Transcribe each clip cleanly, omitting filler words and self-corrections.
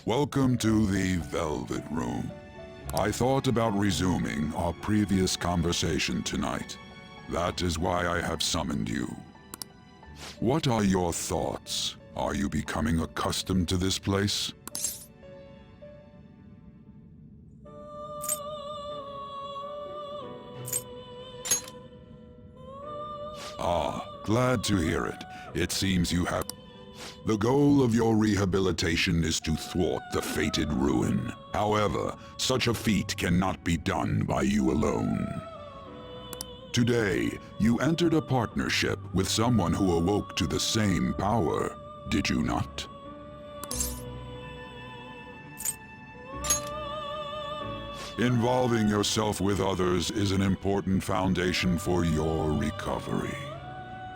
Welcome to the Velvet Room. I thought about resuming our previous conversation tonight. That is why I have summoned you. What are your thoughts? Are you becoming accustomed to this place? Ah, glad to hear it. It seems you have... The goal of your rehabilitation is to thwart the fated ruin. However, such a feat cannot be done by you alone. Today, you entered a partnership with someone who awoke to the same power, did you not? Involving yourself with others is an important foundation for your recovery.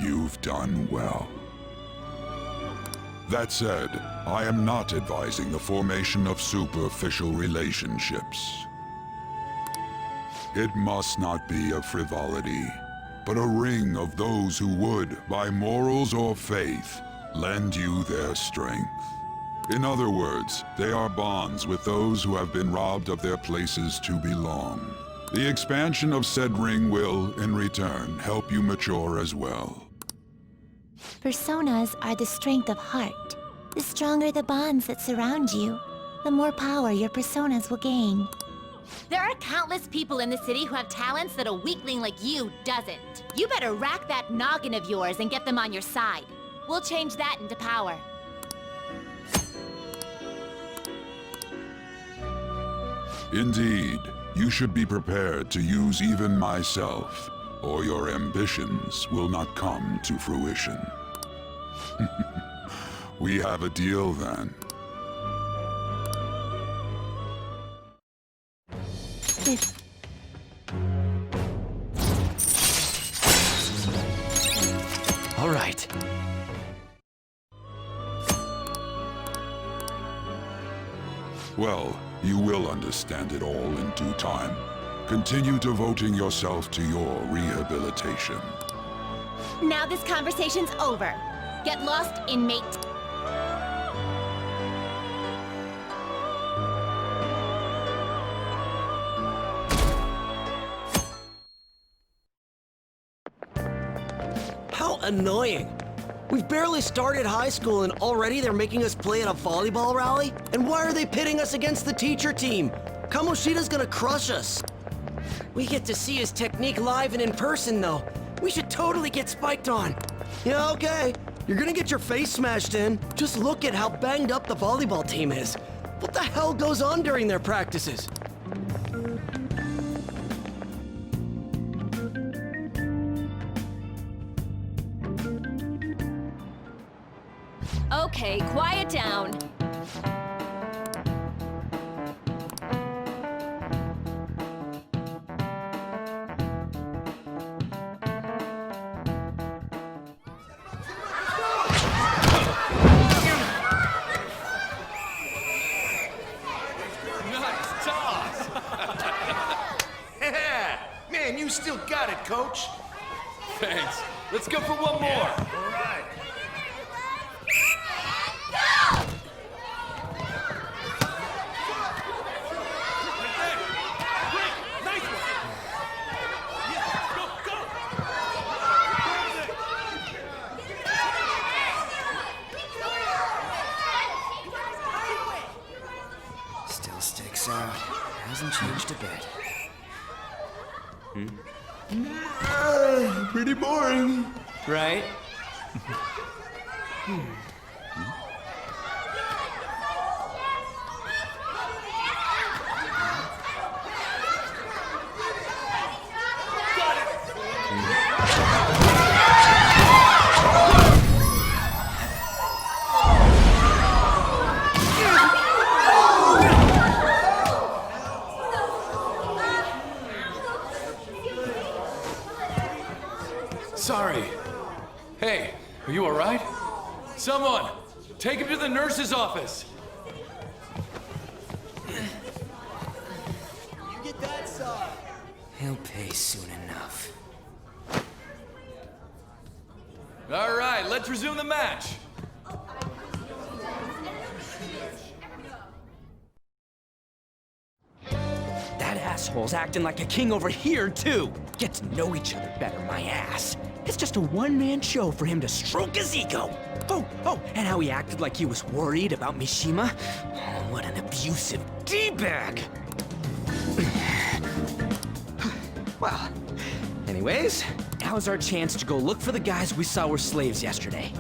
You've done well. That said, I am not advising the formation of superficial relationships. It must not be a frivolity, but a ring of those who would, by morals or faith, lend you their strength. In other words, they are bonds with those who have been robbed of their places to belong. The expansion of said ring will, in return, help you mature as well. Personas are the strength of heart. The stronger the bonds that surround you, the more power your personas will gain. There are countless people in the city who have talents that a weakling like you doesn't. You better rack that noggin of yours and get them on your side. We'll change that into power. Indeed, you should be prepared to use even myself, or your ambitions will not come to fruition. We have a deal then. All right. Well, you will understand it all in due time. Continue devoting yourself to your rehabilitation. Now this conversation's over. Get lost, inmate. How annoying. We've barely started high school and already they're making us play at a volleyball rally? And why are they pitting us against the teacher team? Kamoshida's gonna crush us. We get to see his technique live and in person, though. We should totally get spiked on. Yeah, okay. You're gonna get your face smashed in. Just look at how banged up the volleyball team is. What the hell goes on during their practices? Okay, quiet down. Man, you still got it, Coach. Thanks. Let's go for one more. All right. Still sticks out. Hasn't changed a bit. Pretty boring. Right? Sorry. Hey, are you all right? Someone, take him to the nurse's office. He'll pay soon enough. All right, let's resume the match. assholes acting like a king over here, too. Get to know each other better, my ass. It's just a one-man show for him to stroke his ego. Oh, and how he acted like he was worried about Mishima. Oh, what an abusive D-bag. Well, anyways, now's our chance to go look for the guys we saw were slaves yesterday.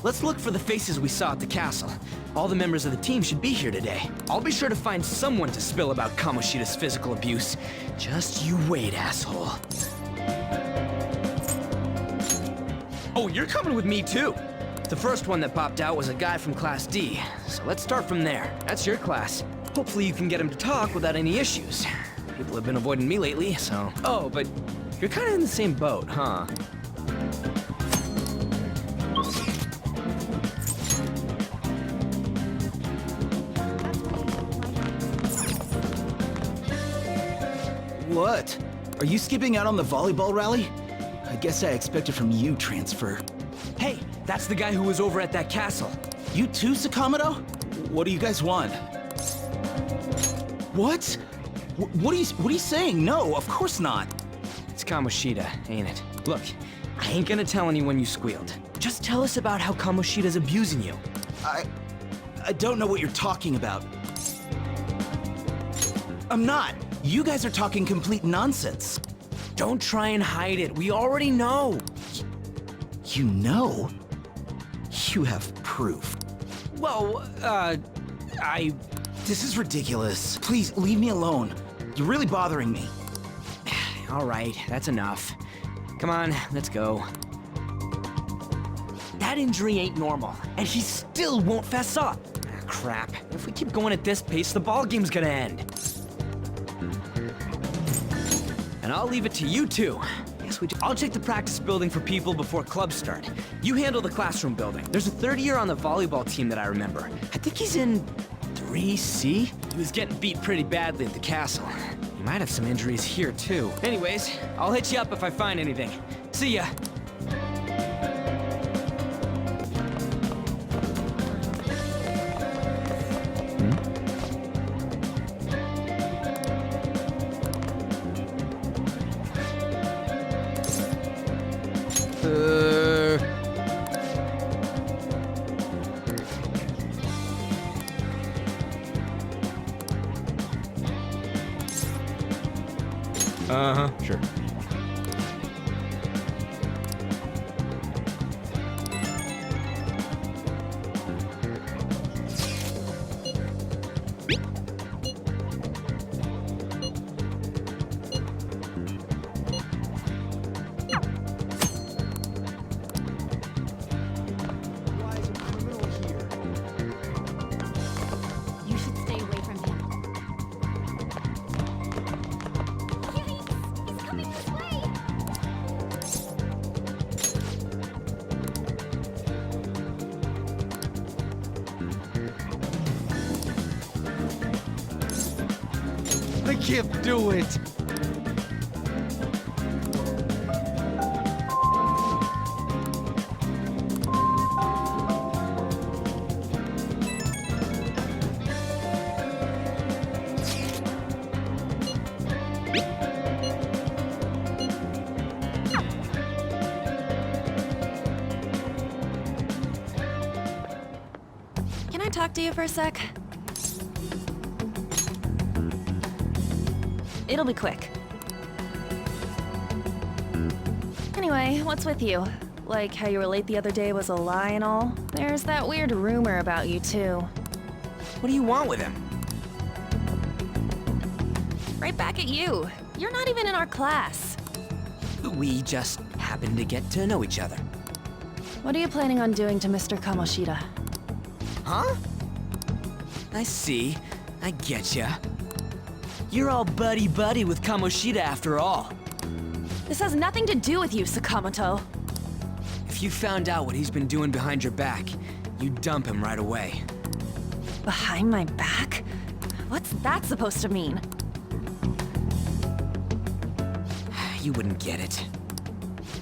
Let's look for the faces we saw at the castle. All the members of the team should be here today. I'll be sure to find someone to spill about Kamoshida's physical abuse. Just you wait, asshole. Oh, you're coming with me too. The first one that popped out was a guy from Class D, so let's start from there. That's your class. Hopefully you can get him to talk without any issues. People have been avoiding me lately, so... Oh, but you're kind of in the same boat, huh? What? Are you skipping out on the volleyball rally? I guess I expected from you, Transfer. Hey, that's the guy who was over at that castle. You too, Sakamoto? What do you guys want? What? What are you saying? No, of course not. It's Kamoshida, ain't it? Look, I ain't gonna tell anyone you squealed. Just tell us about how Kamoshida's abusing you. I don't know what you're talking about. I'm not. You guys are talking complete nonsense. Don't try and hide it. We already know. You know? You have proof. Well, This is ridiculous. Please, leave me alone. You're really bothering me. All right, that's enough. Come on, let's go. That injury ain't normal, and he still won't fess up. Ah, crap. If we keep going at this pace, the ball game's gonna end. And I'll leave it to you two. I'll check the practice building for people before clubs start. You handle the classroom building. There's a third year on the volleyball team that I remember. I think he's in 3C? He was getting beat pretty badly at the castle. He might have some injuries here, too. Anyways, I'll hit you up if I find anything. See ya. Sure. You should stay away from him. He's coming this way! I can't do it. Can I talk to you for a sec? It'll be quick. Anyway, what's with you? Like how you were late the other day was a lie and all? There's that weird rumor about you, too. What do you want with him? Right back at you. You're not even in our class. We just happen to get to know each other. What are you planning on doing to Mr. Kamoshida? Huh? I see. I getcha. You're all buddy-buddy with Kamoshida after all. This has nothing to do with you, Sakamoto. If you found out what he's been doing behind your back, you'd dump him right away. Behind my back? What's that supposed to mean? You wouldn't get it.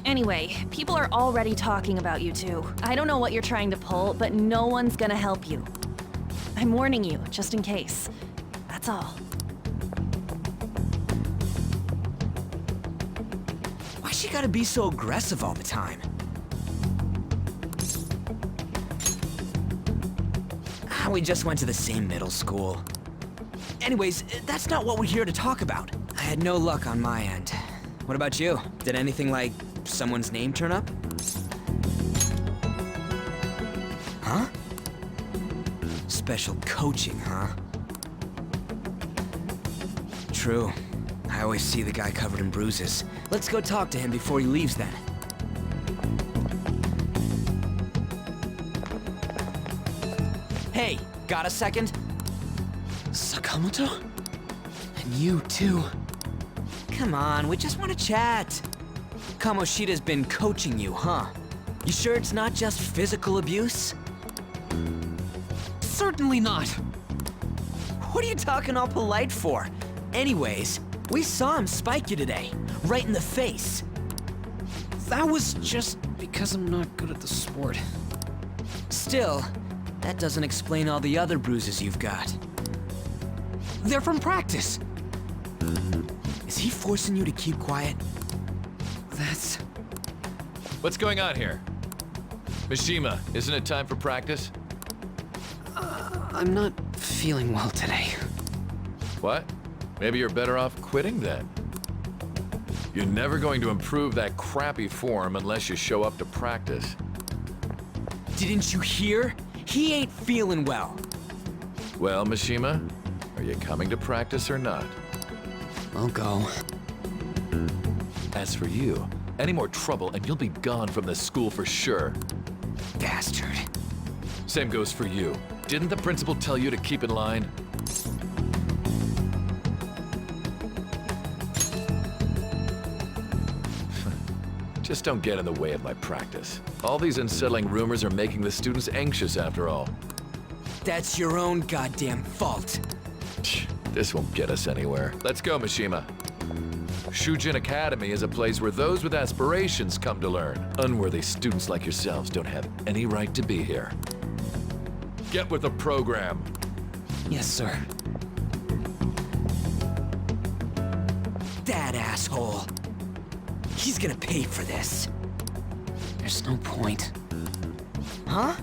Anyway, people are already talking about you two. I don't know what you're trying to pull, but no one's gonna help you. I'm warning you, just in case. That's all. Why's she gotta be so aggressive all the time? We just went to the same middle school. Anyways, that's not what we're here to talk about. I had no luck on my end. What about you? Did anything like someone's name turn up? Huh? Special coaching, huh? True. I always see the guy covered in bruises. Let's go talk to him before he leaves then. Hey, got a second? Sakamoto? And you too. Come on, we just want to chat. Kamoshida's been coaching you, huh? You sure it's not just physical abuse? Certainly not. What are you talking all polite for? Anyways, we saw him spike you today, right in the face. That was just because I'm not good at the sport. Still, that doesn't explain all the other bruises you've got. They're from practice. Is he forcing you to keep quiet? That's... What's going on here? Mishima, isn't it time for practice? I'm not feeling well today. What? Maybe you're better off quitting then. You're never going to improve that crappy form unless you show up to practice. Didn't you hear? He ain't feeling well. Well, Mishima, are you coming to practice or not? I'll go. As for you, any more trouble and you'll be gone from this school for sure. Bastard. Same goes for you. Didn't the principal tell you to keep in line? Just don't get in the way of my practice. All these unsettling rumors are making the students anxious after all. That's your own goddamn fault. This won't get us anywhere. Let's go, Mishima. Shujin Academy is a place where those with aspirations come to learn. Unworthy students like yourselves don't have any right to be here. Get with the program. Yes, sir. That asshole. He's gonna pay for this. There's no point. Huh?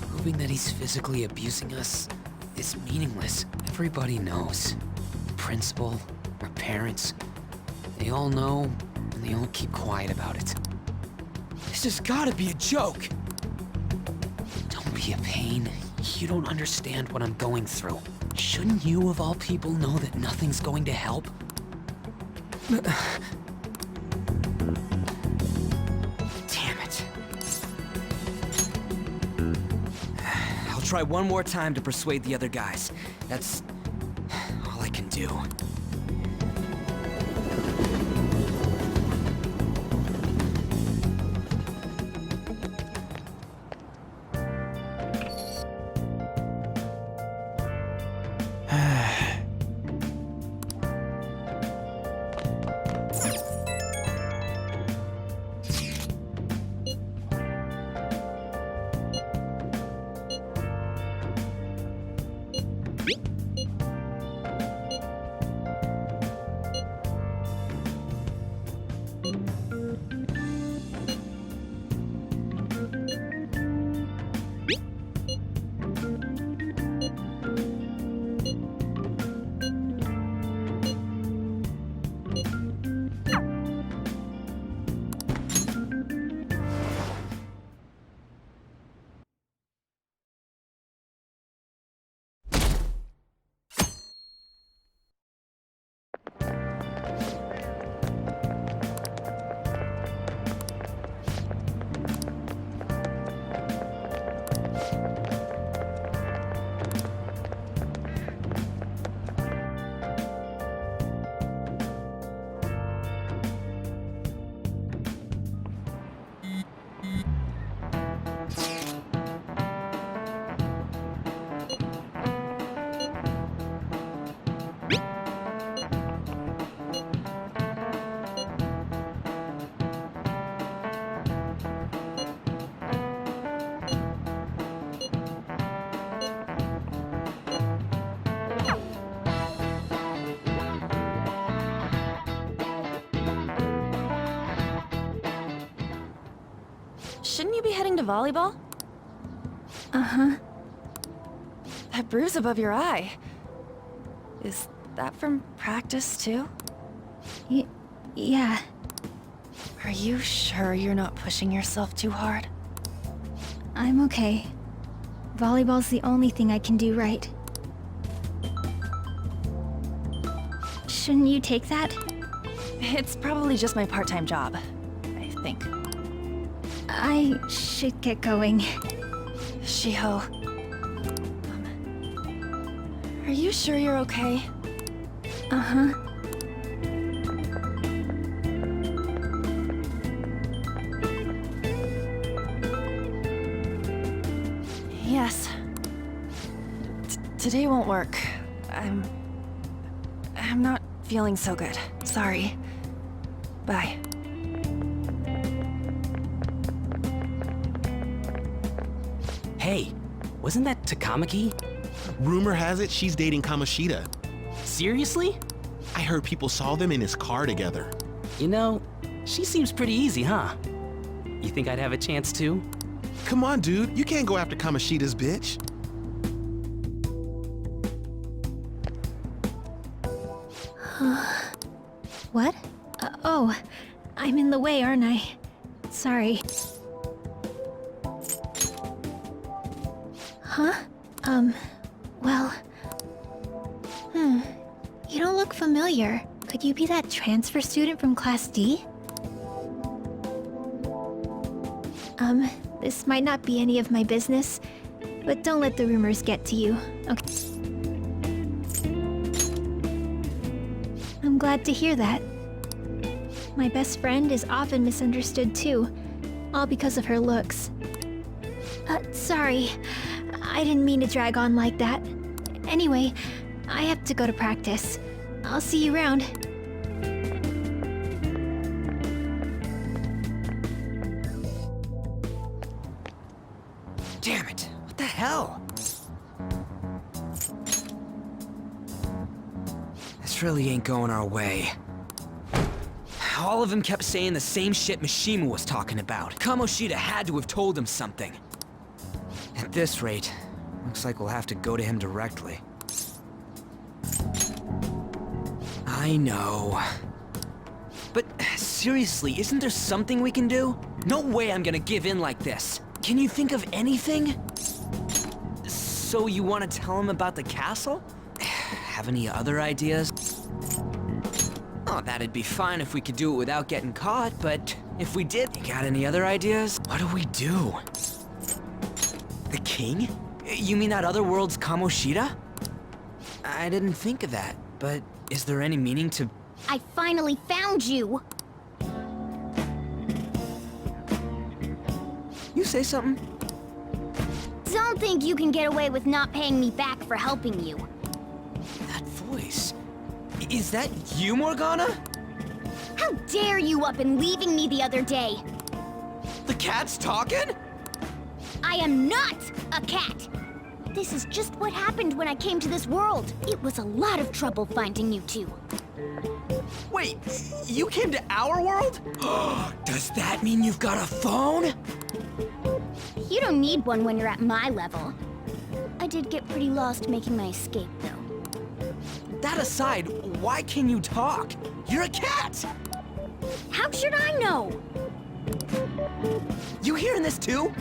Proving that he's physically abusing us is meaningless. Everybody knows. The principal, our parents, they all know, and they all keep quiet about it. This has gotta be a joke. Don't be a pain. You don't understand what I'm going through. Shouldn't you, of all people, know that nothing's going to help? Damn it. I'll try one more time to persuade the other guys. That's all I can do. you be heading to volleyball? Uh-huh. That bruise above your eye. Is that from practice, too? Yeah. Are you sure you're not pushing yourself too hard? I'm okay. Volleyball's the only thing I can do right. Shouldn't you take that? It's probably just my part-time job, I think. I should get going. Shiho. Are you sure you're okay? Uh-huh. Yes. Today won't work. I'm not feeling so good. Sorry. Bye. Hey, wasn't that Takamaki? Rumor has it she's dating Kamoshida. Seriously? I heard people saw them in his car together. You know, she seems pretty easy, huh? You think I'd have a chance too? Come on, dude. You can't go after Kamoshida's bitch. What? Oh, I'm in the way, aren't I? Sorry. Huh? Well... You don't look familiar. Could you be that transfer student from Class D? This might not be any of my business, but don't let the rumors get to you, okay? I'm glad to hear that. My best friend is often misunderstood too, all because of her looks. Sorry. I didn't mean to drag on like that. Anyway, I have to go to practice. I'll see you around. Damn it! What the hell? This really ain't going our way. All of them kept saying the same shit Mishima was talking about. Kamoshida had to have told him something. At this rate, looks like we'll have to go to him directly. I know. But seriously, isn't there something we can do? No way I'm gonna give in like this. Can you think of anything? So you want to tell him about the castle? Have any other ideas? Oh, that'd be fine if we could do it without getting caught, but if we did, you got any other ideas? What do we do? The king? You mean that other world's Kamoshida? I didn't think of that, but is there any meaning to... I finally found you! You say something? Don't think you can get away with not paying me back for helping you. That voice... Is that you, Morgana? How dare you up and leaving me the other day? The cat's talking? I am not a cat! This is just what happened when I came to this world. It was a lot of trouble finding you two. Wait, you came to our world? Does that mean you've got a phone? You don't need one when you're at my level. I did get pretty lost making my escape, though. That aside, why can you talk? You're a cat! How should I know? You hearing this too?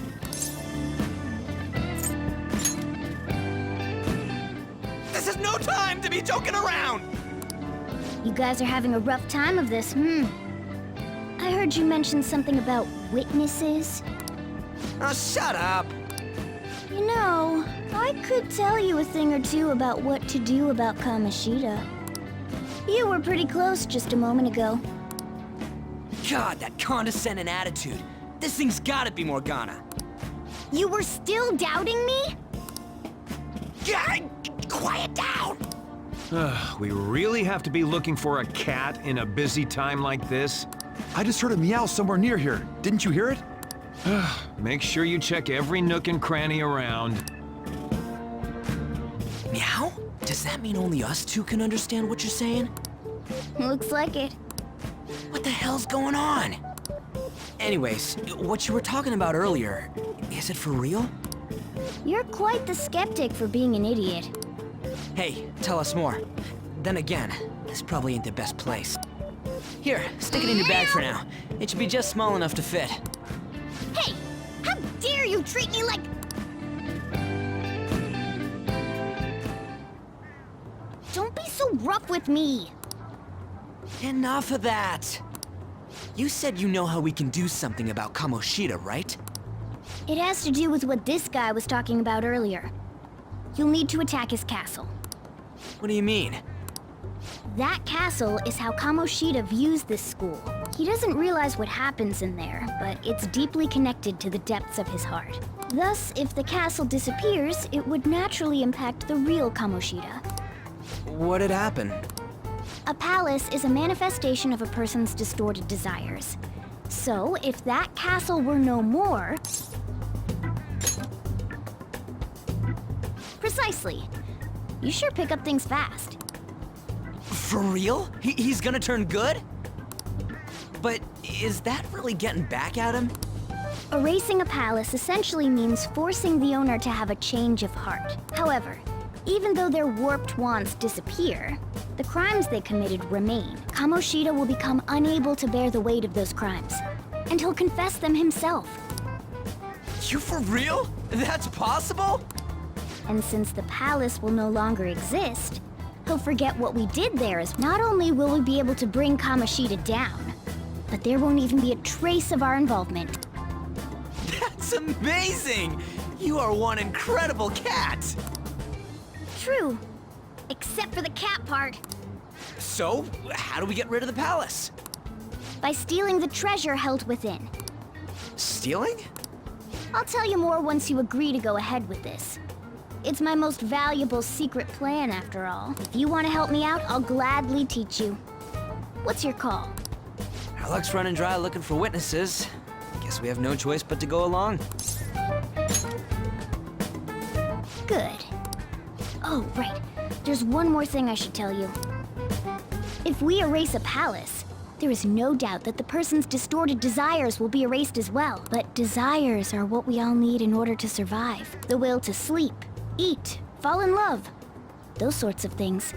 This is no time to be joking around! You guys are having a rough time of this, I heard you mention something about witnesses. Oh, shut up! You know, I could tell you a thing or two about what to do about Kamoshida. You were pretty close just a moment ago. God, that condescending attitude. This thing's gotta be Morgana. You were still doubting me? Yeah, quiet down! We really have to be looking for a cat in a busy time like this? I just heard a meow somewhere near here. Didn't you hear it? Make sure you check every nook and cranny around. Meow? Does that mean only us two can understand what you're saying? Looks like it. What the hell's going on? Anyways, what you were talking about earlier, is it for real? You're quite the skeptic for being an idiot. Hey, tell us more. Then again, this probably ain't the best place. Here, stick it in your bag for now. It should be just small enough to fit. Hey! How dare you treat me like... Don't be so rough with me! Enough of that! You said you know how we can do something about Kamoshida, right? It has to do with what this guy was talking about earlier. You'll need to attack his castle. What do you mean? That castle is how Kamoshida views this school. He doesn't realize what happens in there, but it's deeply connected to the depths of his heart. Thus, if the castle disappears, it would naturally impact the real Kamoshida. What'd happen? A palace is a manifestation of a person's distorted desires. So, if that castle were no more... Precisely. You sure pick up things fast. For real? He's gonna turn good? But is that really getting back at him? Erasing a palace essentially means forcing the owner to have a change of heart. However, even though their warped wants disappear, the crimes they committed remain. Kamoshida will become unable to bear the weight of those crimes, and he'll confess them himself. You for real? That's possible? And since the palace will no longer exist, he'll forget what we did there. As not only will we be able to bring Kamoshida down, but there won't even be a trace of our involvement. That's amazing! You are one incredible cat! True. Except for the cat part. So, how do we get rid of the palace? By stealing the treasure held within. Stealing? I'll tell you more once you agree to go ahead with this. It's my most valuable secret plan, after all. If you want to help me out, I'll gladly teach you. What's your call? Our luck's running dry looking for witnesses. Guess we have no choice but to go along. Good. Oh, right. There's one more thing I should tell you. If we erase a palace, there is no doubt that the person's distorted desires will be erased as well. But desires are what we all need in order to survive. The will to sleep, eat, fall in love. Those sorts of things.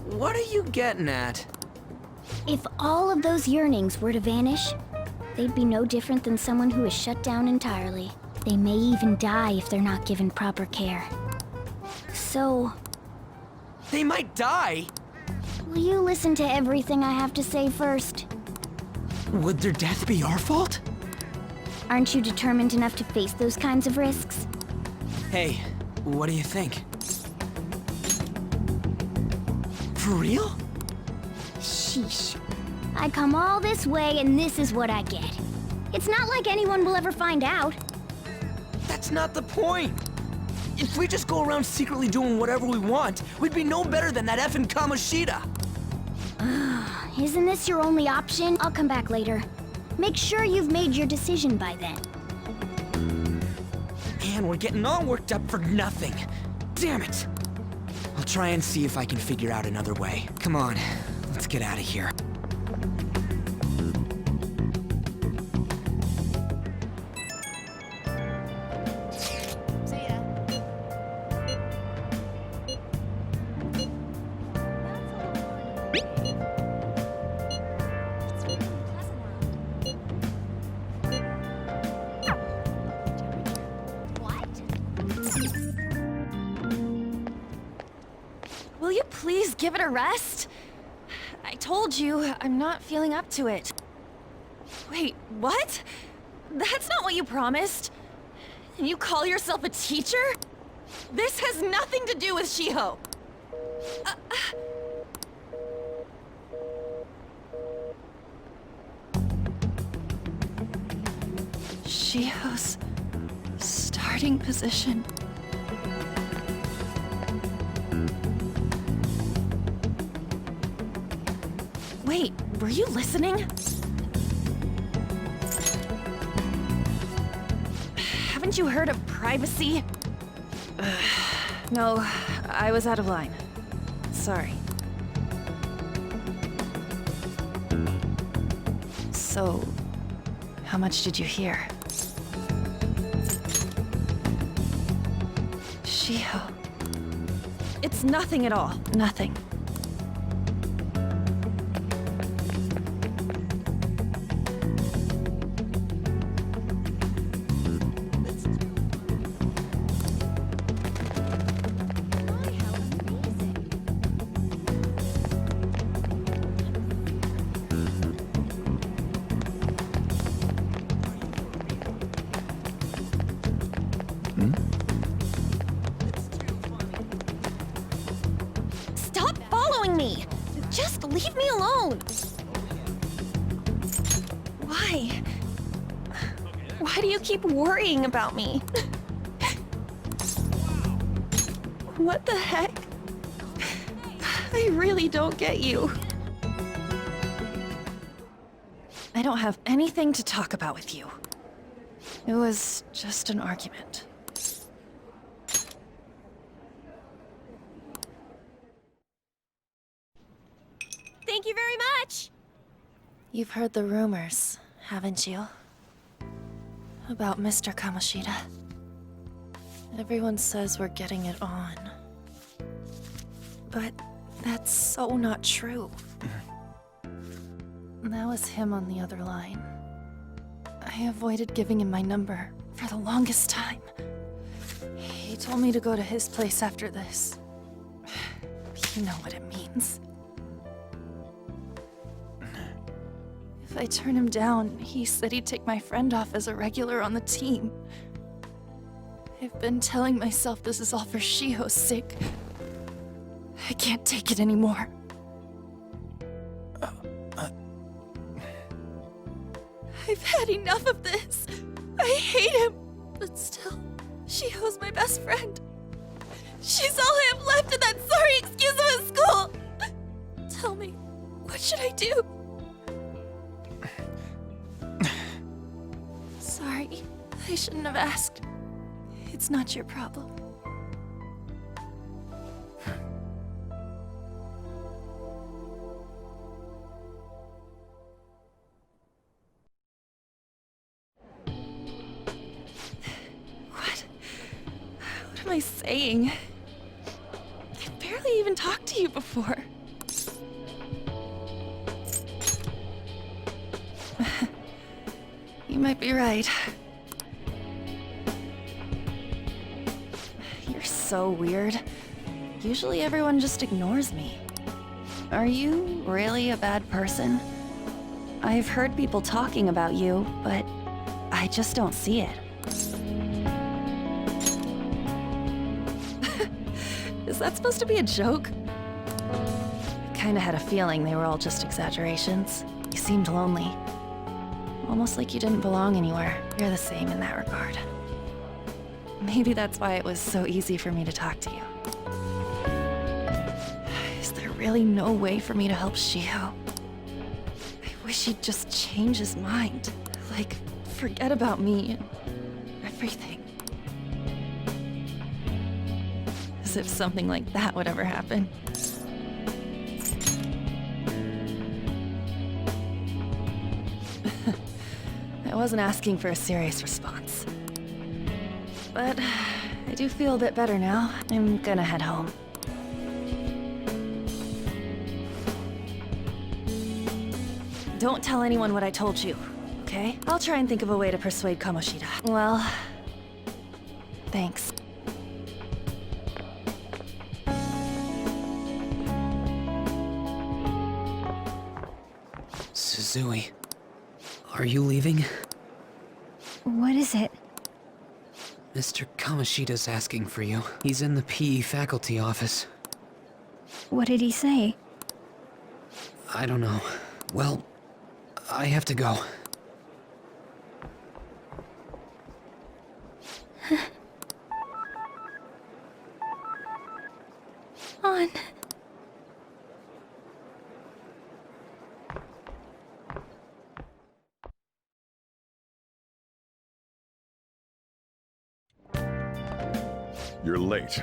What are you getting at? If all of those yearnings were to vanish, they'd be no different than someone who is shut down entirely. They may even die if they're not given proper care. So... They might die? Will you listen to everything I have to say first? Would their death be our fault? Aren't you determined enough to face those kinds of risks? Hey, what do you think? For real? Sheesh. I come all this way and this is what I get. It's not like anyone will ever find out. That's not the point. If we just go around secretly doing whatever we want, we'd be no better than that effing Kamoshida. Isn't this your only option? I'll come back later. Make sure you've made your decision by then. Man, we're getting all worked up for nothing. Damn it. I'll try and see if I can figure out another way. Come on, let's get out of here. Will you please give it a rest? I told you, I'm not feeling up to it. Wait, what? That's not what you promised. And you call yourself a teacher? This has nothing to do with Shiho. Shiho's starting position. Wait, were you listening? Haven't you heard of privacy? No, I was out of line. Sorry. So, How much did you hear? Shiho. It's nothing at all. Nothing. Stop following me! Just leave me alone! Why? Why do you keep worrying about me? What the heck? I really don't get you. I don't have anything to talk about with you. It was just an argument. Thank you very much! You've heard the rumors, haven't you? About Mr. Kamoshida. Everyone says we're getting it on. But that's so not true. That was him on the other line. I avoided giving him my number for the longest time. He told me to go to his place after this. You know what it means. If I turn him down, he said he'd take my friend off as a regular on the team. I've been telling myself this is all for Shiho's sake. I can't take it anymore. I've had enough of this. I hate him. But still, Shiho's my best friend. She's all I have left in that sorry excuse of a school. Tell me, what should I do? Sorry, I shouldn't have asked. It's not your problem. What am I saying? I've barely even talked to you before. You might be right. You're so weird. Usually everyone just ignores me. Are you really a bad person? I've heard people talking about you, but I just don't see it. Is that supposed to be a joke? I kinda had a feeling they were all just exaggerations. You seemed lonely. Almost like you didn't belong anywhere. You're the same in that regard. Maybe that's why it was so easy for me to talk to you. Is there really no way for me to help Shiho? I wish he'd just change his mind. Like, forget about me and everything. As if something like that would ever happen. I wasn't asking for a serious response. But I do feel a bit better now. I'm gonna head home. Don't tell anyone what I told you, okay? I'll try and think of a way to persuade Kamoshida. Well, thanks. Suzui, are you leaving? What is it? Mr. Kamoshida's asking for you. He's in the PE faculty office. What did he say? I don't know. Well, I have to go. On. You're late.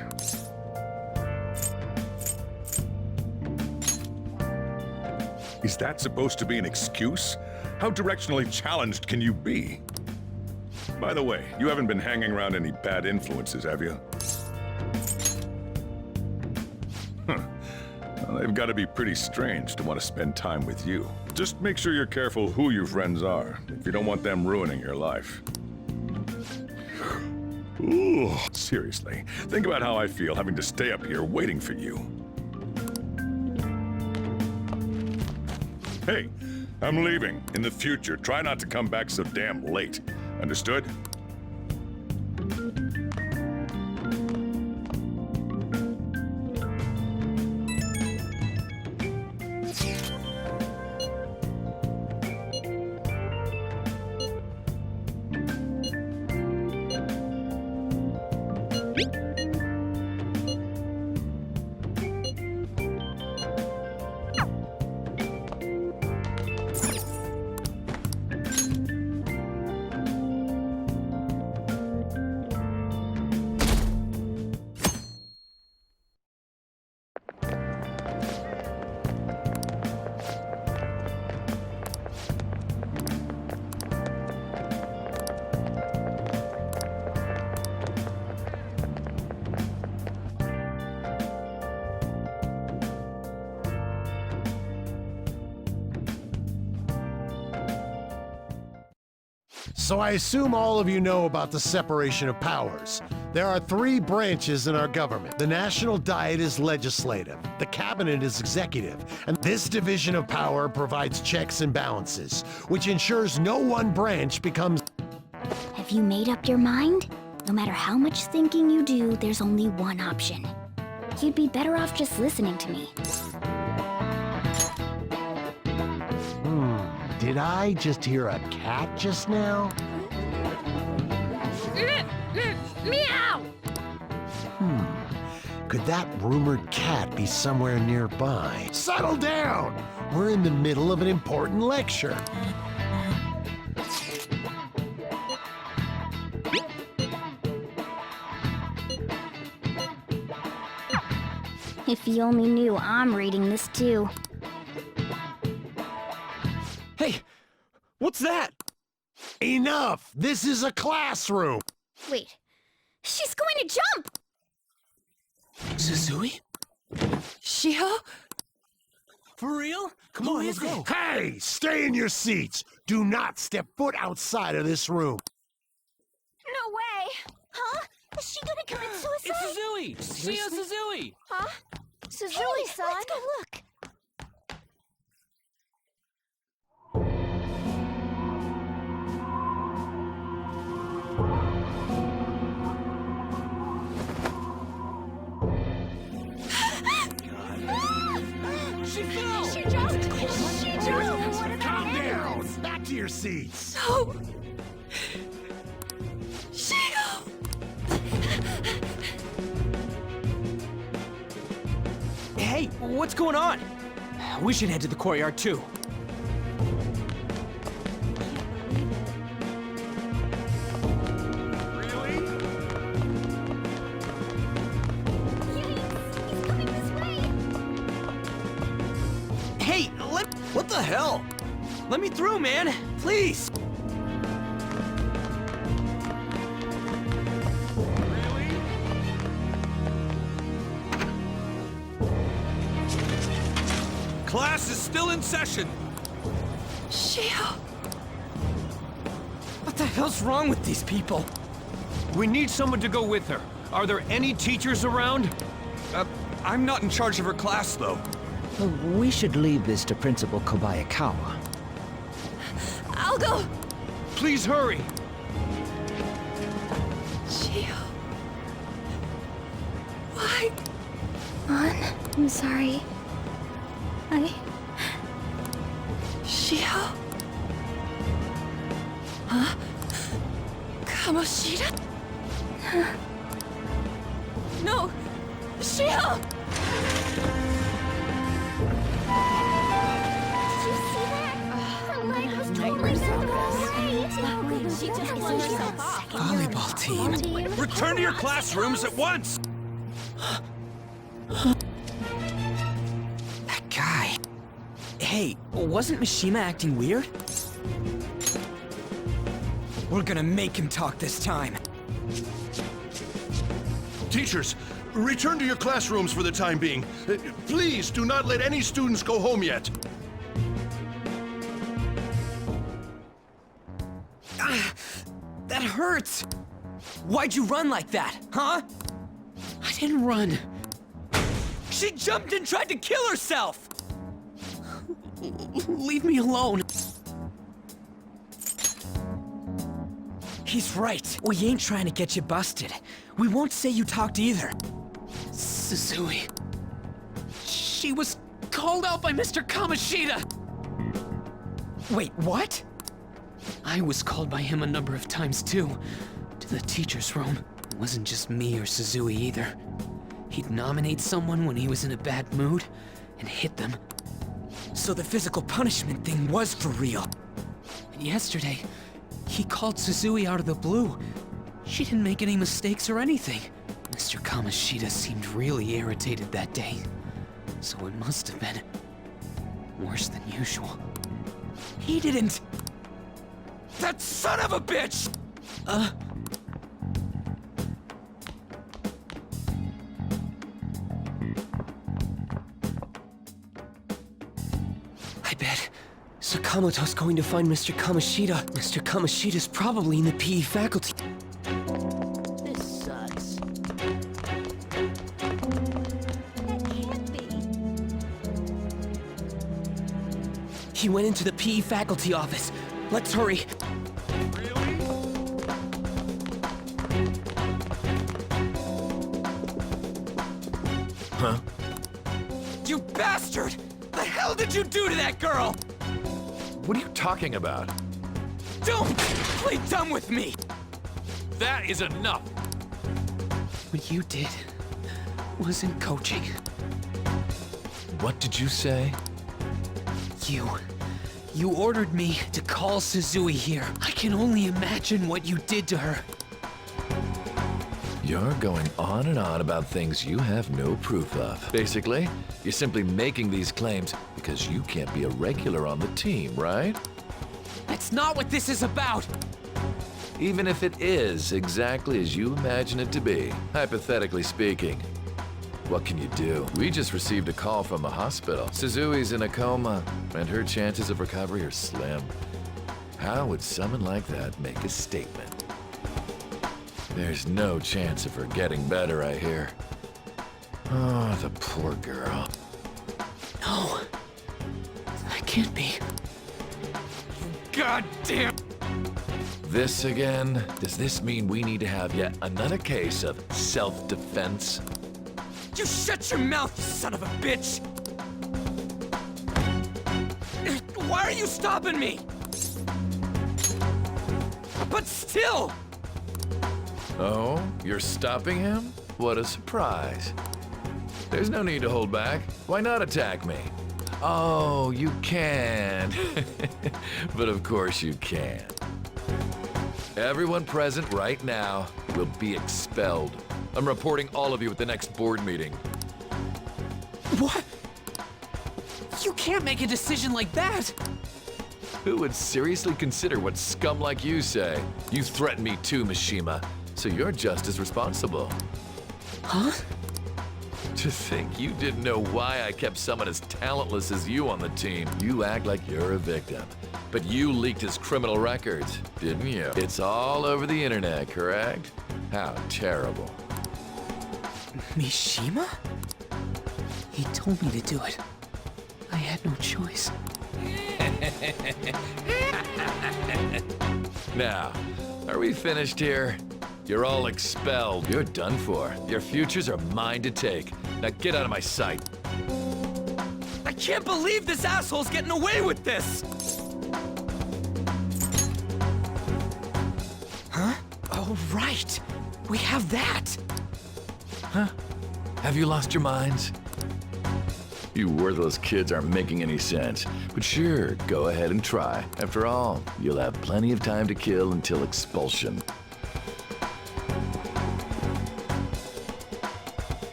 Is that supposed to be an excuse? How directionally challenged can you be? By the way, you haven't been hanging around any bad influences, have you? Well, they've got to be pretty strange to want to spend time with you. Just make sure you're careful who your friends are, if you don't want them ruining your life. Ooh, seriously, think about how I feel having to stay up here waiting for you. Hey, I'm leaving. In the future, try not to come back so damn late. Understood? So I assume all of you know about the separation of powers. There are 3 branches in our government. The National Diet is legislative, the Cabinet is executive, and this division of power provides checks and balances, which ensures no one branch becomes... Have you made up your mind? No matter how much thinking you do, there's only one option. You'd be better off just listening to me. Did I just hear a cat just now? Meow! Could that rumored cat be somewhere nearby? Settle down! We're in the middle of an important lecture. If you only knew I'm reading this too. Hey, what's that? Enough! This is a classroom! Wait, she's going to jump! Suzui? Shiho? For real? Come on, let's go. Hey, stay in your seats! Do not step foot outside of this room. No way! Huh? Is she gonna commit suicide? It's Suzui! Shio Suzui! Huh? Suzui-san? Let's go look. She fell! She jumped! She jumped! Calm down! Back to your seats! No! Shio! Hey, what's going on? We should head to the courtyard too. Hey, what the hell? Let me through, man! Please! Class is still in session. Shio! What the hell's wrong with these people? We need someone to go with her. Are there any teachers around? I'm not in charge of her class, though. We should leave this to Principal Kobayakawa. I'll go! Please hurry! Shio... Why? An, I'm sorry. Shio? Huh? Kamoshida? No! Shio! Did you see that? Her leg was totally right. She just blew herself off. Volleyball team. Return to your classrooms at once! That guy. Hey, wasn't Mishima acting weird? We're gonna make him talk this time. Teachers, return to your classrooms for the time being. Please do not let any students go home yet. That hurts! Why'd you run like that, huh? I didn't run. She jumped and tried to kill herself! Leave me alone. He's right. We ain't trying to get you busted. We won't say you talked either. Suzui. She was called out by Mr. Kamoshida! Wait, what? I was called by him a number of times too, to the teacher's room. It wasn't just me or Suzui either. He'd nominate someone when he was in a bad mood, and hit them. So the physical punishment thing was for real. And yesterday, he called Suzui out of the blue. She didn't make any mistakes or anything. Mr. Kamoshida seemed really irritated that day, so it must have been worse than usual. He didn't... That son of a bitch! I bet Sakamoto's going to find Mr. Kamoshida. Mr. Kamoshida's probably in the PE faculty. This sucks. That can't be. He went into the PE faculty office. Let's hurry. Huh? You bastard! The hell did you do to that girl? What are you talking about? Don't play dumb with me! That is enough! What you did wasn't coaching. What did you say? You ordered me to call Suzui here. I can only imagine what you did to her. You're going on and on about things you have no proof of. Basically, you're simply making these claims because you can't be a regular on the team, right? That's not what this is about! Even if it is exactly as you imagine it to be, hypothetically speaking. What can you do? We just received a call from the hospital. Suzui's in a coma, and her chances of recovery are slim. How would someone like that make a statement? There's no chance of her getting better, I hear. Oh, the poor girl. No. That can't be. God damn! This again? Does this mean we need to have yet another case of self-defense? You shut your mouth, you son of a bitch! Why are you stopping me? But still! Oh, you're stopping him? What a surprise. There's no need to hold back. Why not attack me? Oh, you can. But of course you can. Everyone present right now will be expelled. I'm reporting all of you at the next board meeting. What? You can't make a decision like that! Who would seriously consider what scum like you say? You threatened me too, Mishima, so you're just as responsible. Huh? To think you didn't know why I kept someone as talentless as you on the team. You act like you're a victim. But you leaked his criminal records, didn't you? It's all over the internet, correct? How terrible. Mishima? He told me to do it. I had no choice. Now, are we finished here? You're all expelled. You're done for. Your futures are mine to take. Now get out of my sight. I can't believe this asshole's getting away with this! Huh? Oh, right. We have that. Huh? Have you lost your minds? You worthless kids aren't making any sense. But sure, go ahead and try. After all, you'll have plenty of time to kill until expulsion.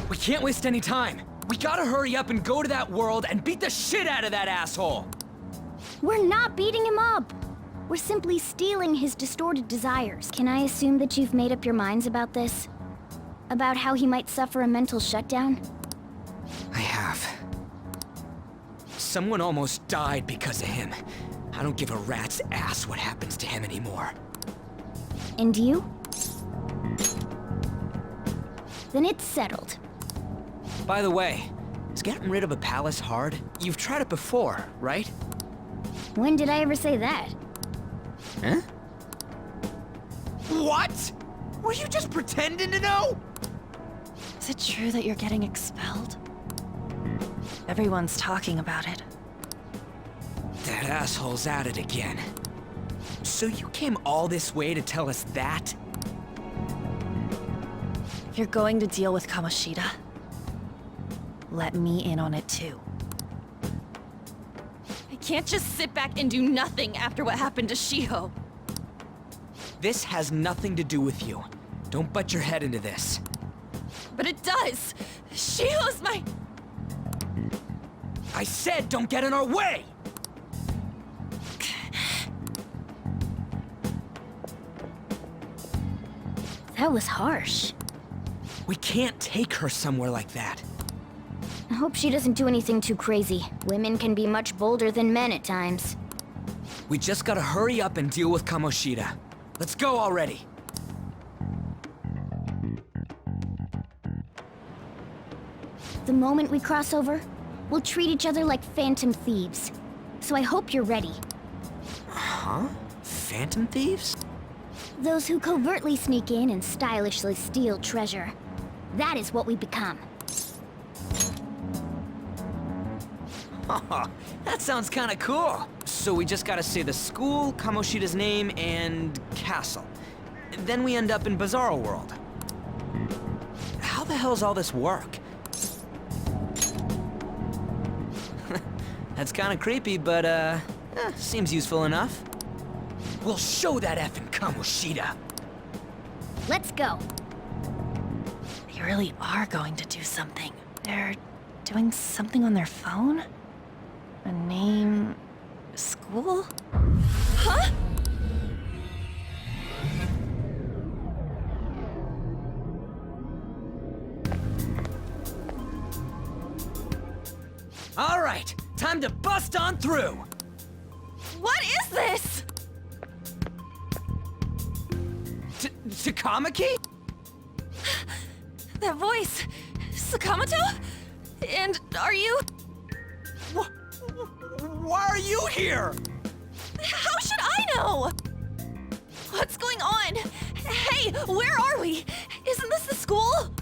We can't waste any time. We gotta hurry up and go to that world and beat the shit out of that asshole! We're not beating him up. We're simply stealing his distorted desires. Can I assume that you've made up your minds about this? About how he might suffer a mental shutdown? I have. Someone almost died because of him. I don't give a rat's ass what happens to him anymore. And you? Then it's settled. By the way, is getting rid of a palace hard? You've tried it before, right? When did I ever say that? Huh? What? Were you just pretending to know? Is it true that you're getting expelled? Everyone's talking about it. That asshole's at it again. So you came all this way to tell us that? If you're going to deal with Kamoshida, let me in on it too. I can't just sit back and do nothing after what happened to Shiho. This has nothing to do with you. Don't butt your head into this. But it does! Shiho's my... I said don't get in our way! That was harsh. We can't take her somewhere like that. I hope she doesn't do anything too crazy. Women can be much bolder than men at times. We just gotta hurry up and deal with Kamoshida. Let's go already. The moment we cross over, we'll treat each other like phantom thieves. So I hope you're ready. Huh? Phantom thieves? Those who covertly sneak in and stylishly steal treasure. That is what we become. That sounds kinda cool. So we just gotta say the school, Kamoshida's name, and castle. Then we end up in Bizarro World. How the hell's all this work? That's kinda creepy, but seems useful enough. We'll show that effing Kamoshida. Let's go. They really are going to do something. They're doing something on their phone? A name... school? Huh? All right, time to bust on through. What is this? Takamaki? That voice... Sakamoto? And are you... Why are you here? How should I know? What's going on? Hey, where are we? Isn't this the school?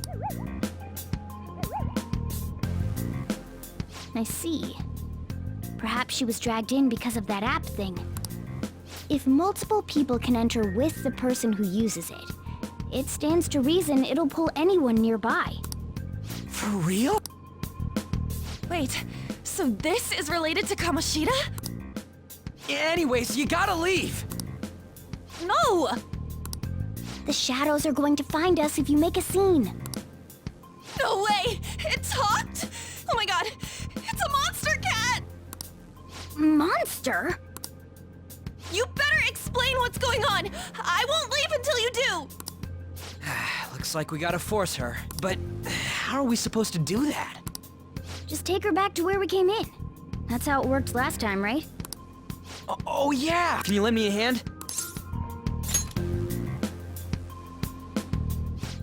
I see. Perhaps she was dragged in because of that app thing. If multiple people can enter with the person who uses it, it stands to reason it'll pull anyone nearby. For real? Wait, so this is related to Kamoshida? Anyways, you gotta leave. No! The shadows are going to find us if you make a scene. No way! It talked? Oh my god, it's a monster cat! Monster? You better explain what's going on! I won't leave until you do! Looks like we gotta force her, but how are we supposed to do that? Just take her back to where we came in. That's how it worked last time, right? Oh yeah! Can you lend me a hand?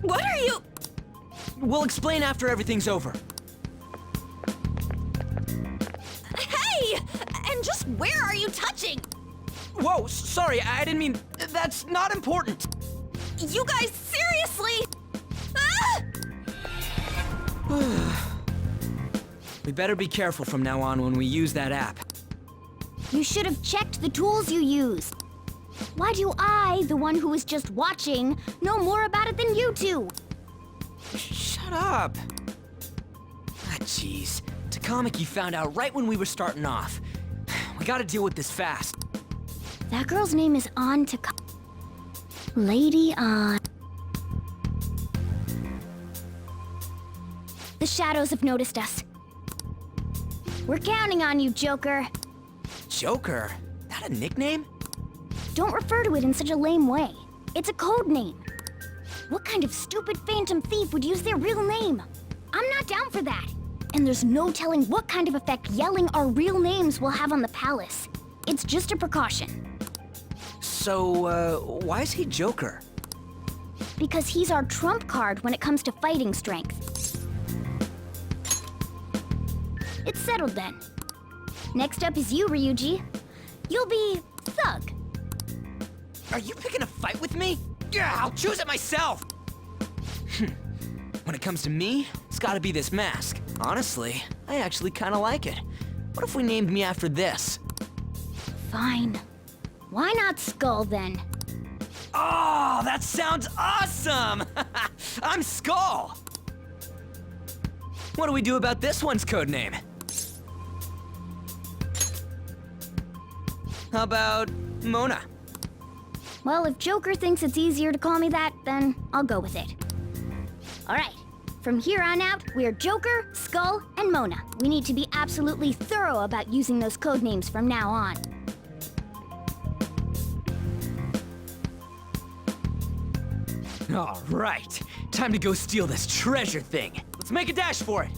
What are you... We'll explain after everything's over. Hey! And just where are you touching? Whoa, sorry, I didn't mean... That's not important. You guys, seriously? Ah! We better be careful from now on when we use that app. You should have checked the tools you used. Why do I, the one who was just watching, know more about it than you two? Shut up. Ah, jeez. Takamaki found out right when we were starting off. We gotta deal with this fast. That girl's name is On to Lady On. The shadows have noticed us. We're counting on you, Joker. Joker? That a nickname? Don't refer to it in such a lame way. It's a code name. What kind of stupid phantom thief would use their real name? I'm not down for that. And there's no telling what kind of effect yelling our real names will have on the palace. It's just a precaution. So, why is he Joker? Because he's our trump card when it comes to fighting strength. It's settled then. Next up is you, Ryuji. You'll be Thug. Are you picking a fight with me? Yeah, I'll choose it myself! When it comes to me, it's gotta be this mask. Honestly, I actually kinda like it. What if we named me after this? Fine. Why not Skull then? Oh, that sounds awesome! I'm Skull! What do we do about this one's codename? How about Mona? Well, if Joker thinks it's easier to call me that, then I'll go with it. All right. From here on out, we're Joker, Skull, and Mona. We need to be absolutely thorough about using those code names from now on. All right. Time to go steal this treasure thing. Let's make a dash for it.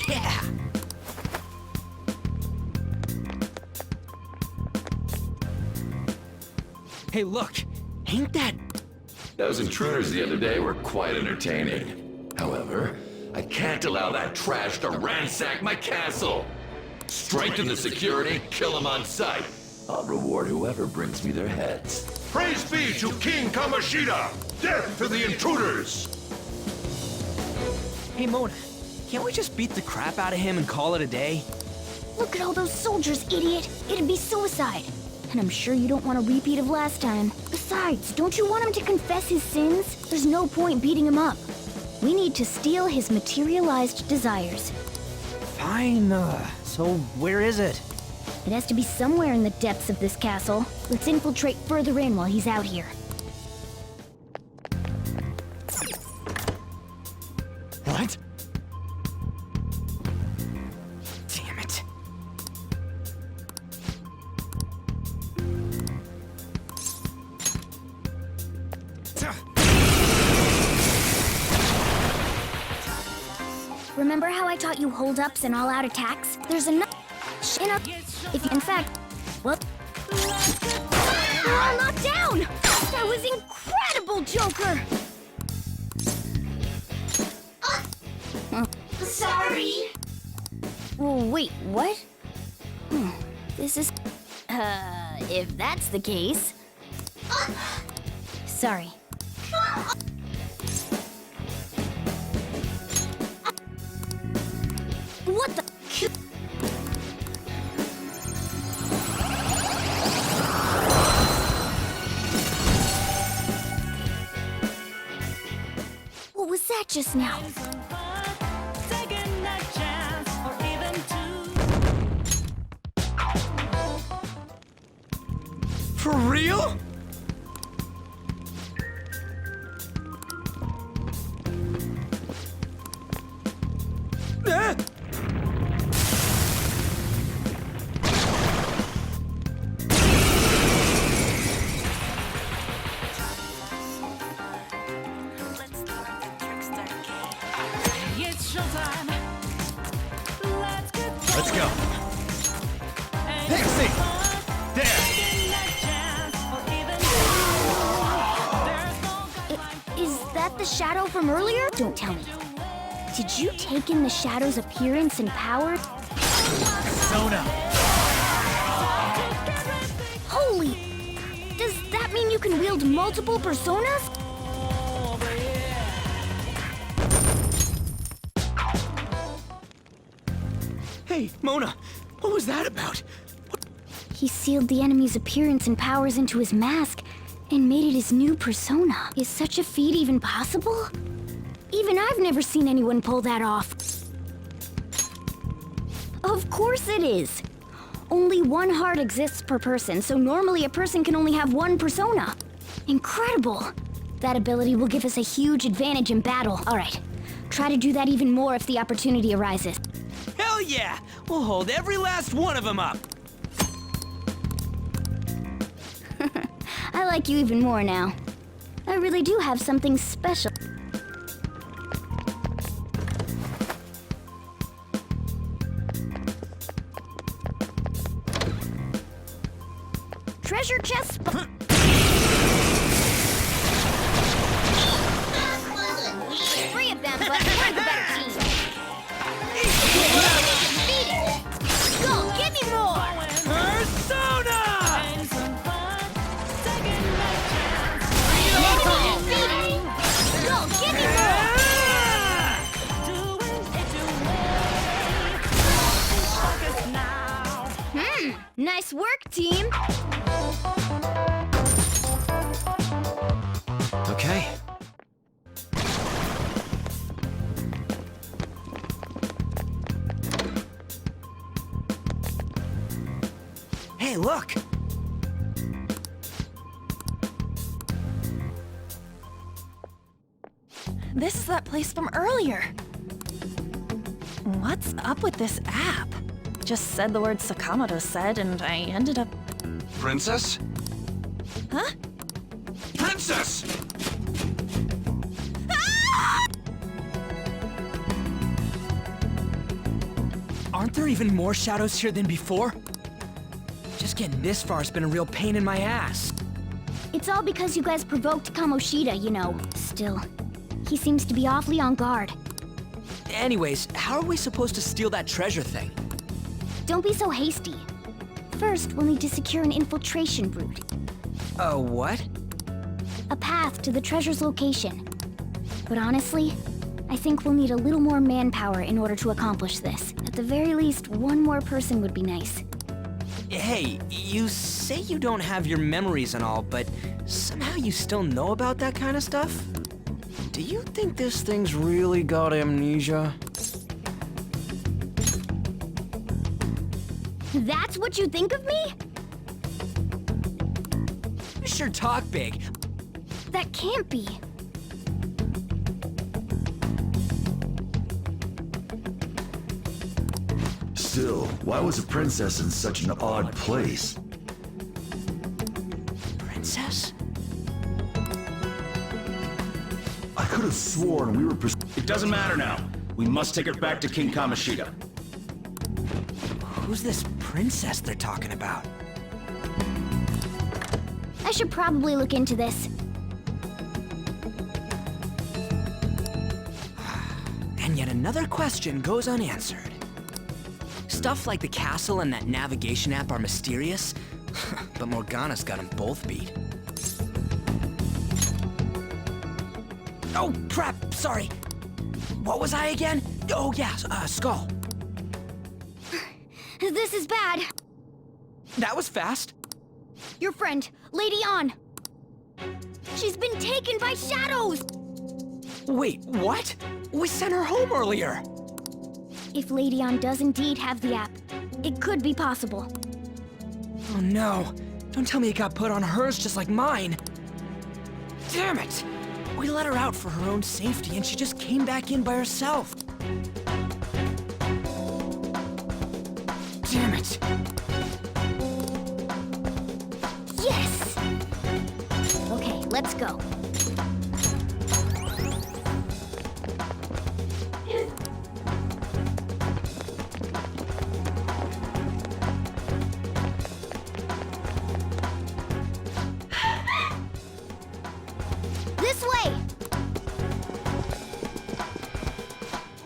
Yeah! Hey, look! Ain't that... Those intruders the other day were quite entertaining. However, I can't allow that trash to ransack my castle! Straighten the security, kill them on sight. I'll reward whoever brings me their heads. Praise be to King Kamoshida! Death to the intruders! Hey, Mona, can't we just beat the crap out of him and call it a day? Look at all those soldiers, idiot! It'd be suicide. And I'm sure you don't want a repeat of last time. Besides, don't you want him to confess his sins? There's no point beating him up. We need to steal his materialized desires. Fine, so where is it? It has to be somewhere in the depths of this castle. Let's infiltrate further in while he's out here. What? Damn it. Remember how I taught you hold-ups and all-out attacks? There's enough in fact, well... We're all knocked down! That was incredible, Joker! Sorry! Oh, wait, what? This is... if that's the case... Sorry. What the... What was that just now? For real? Let's go. Pixie! There! Is that the shadow from earlier? Don't tell me. Did you take in the shadow's appearance and power? Persona! Holy! Does that mean you can wield multiple personas? Hey, Mona, what was that about? He sealed the enemy's appearance and powers into his mask and made it his new persona. Is such a feat even possible? Even I've never seen anyone pull that off. Of course it is. Only one heart exists per person, so normally a person can only have one persona. Incredible! That ability will give us a huge advantage in battle. All right, try to do that even more if the opportunity arises. Hell yeah! We'll hold every last one of them up! I like you even more now. I really do have something special. Treasure chest. Three of them, but we're the better team. Go, give me more! Persona! Go, give me more! Nice work, team. Okay. Hey, look! This is that place from earlier. What's up with this app? Just said the word Sakamoto said, and I ended up... Princess? Huh? Princess! Aren't there even more shadows here than before? Just getting this far has been a real pain in my ass. It's all because you guys provoked Kamoshida, you know. Still, he seems to be awfully on guard. Anyways, how are we supposed to steal that treasure thing? Don't be so hasty. First, we'll need to secure an infiltration route. A what? A path to the treasure's location. But honestly, I think we'll need a little more manpower in order to accomplish this. At the very least, one more person would be nice. Hey, you say you don't have your memories and all, but somehow you still know about that kind of stuff? Do you think this thing's really got amnesia? That's what you think of me? You sure talk big. That can't be. Still, why was a princess in such an odd place? Princess? I could have sworn we were It doesn't matter now. We must take her back to King Kamoshida. Who's this princess they're talking about? I should probably look into this. And yet another question goes unanswered. Stuff like the castle and that navigation app are mysterious, but Morgana's got them both beat. Oh, crap, sorry. What was I again? Oh, yeah, Skull. This is bad. That was fast. Your friend, Lady An. She's been taken by shadows! Wait, what? We sent her home earlier. If Lady An does indeed have the app, it could be possible. Oh no. Don't tell me it got put on hers just like mine. Damn it! We let her out for her own safety and she just came back in by herself. Damn it. Yes! Okay, let's go. This way!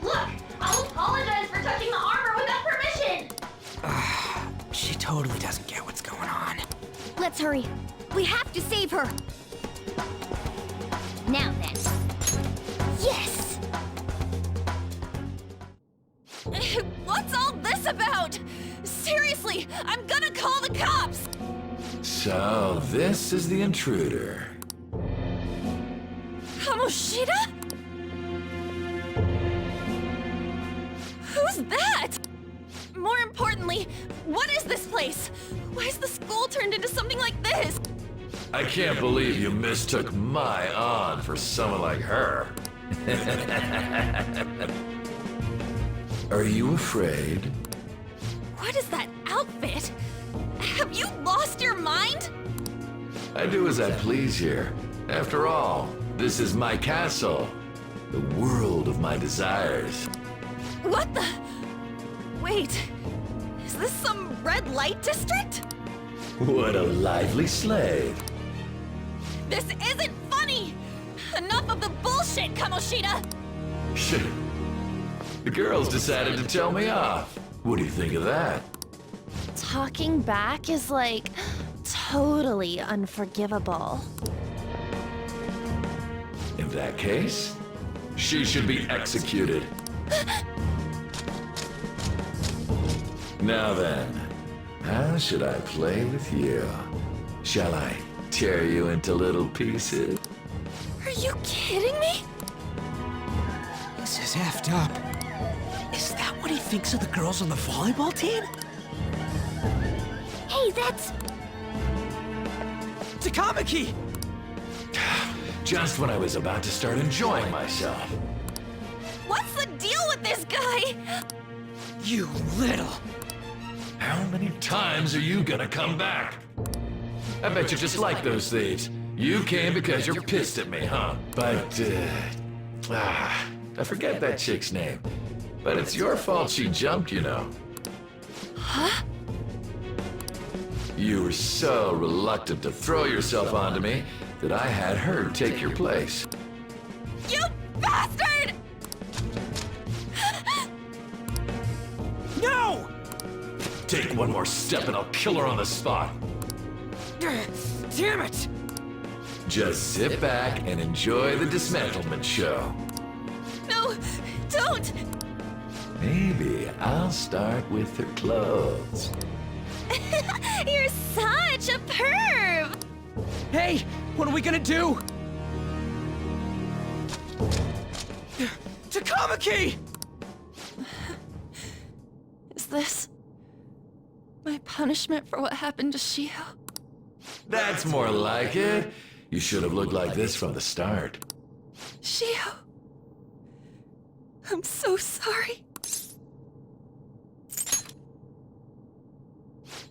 Look! I'll apologize for touching the armor without permission! She totally doesn't get what's going on. Let's hurry. We have to save her. Now then. Yes! What's all this about? Seriously, I'm gonna call the cops! So, this is the intruder. Kamoshida? Who's that? More importantly, Rally? What is this place? Why is the school turned into something like this? I can't believe you mistook my aunt for someone like her. Are you afraid? What is that outfit? Have you lost your mind? I do as I please here. After all, this is my castle. The world of my desires. What the? Wait, is this some red light district? What a lively slave. This isn't funny! Enough of the bullshit, Kamoshida! Shit. The girls decided to tell me off. What do you think of that? Talking back is like totally unforgivable. In that case, she should be executed. Now then, how should I play with you? Shall I tear you into little pieces? Are you kidding me? This is effed up. Is that what he thinks of the girls on the volleyball team? Hey, that's... Takamaki! Just when I was about to start enjoying myself. What's the deal with this guy? You little... How many times are you gonna come back? I bet you just like those thieves. You came because you're pissed at me, huh? But, I forget that chick's name. But it's your fault she jumped, you know. Huh? You were so reluctant to throw yourself onto me that I had her take your place. You bastard! No! Take one more step and I'll kill her on the spot. Damn it! Just sit back and enjoy the dismantlement show. No, don't! Maybe I'll start with her clothes. You're such a perv! Hey, what are we gonna do? Takamaki! Is this my punishment for what happened to Shio? That's more like it. You should have looked like this from the start. Shio, I'm so sorry.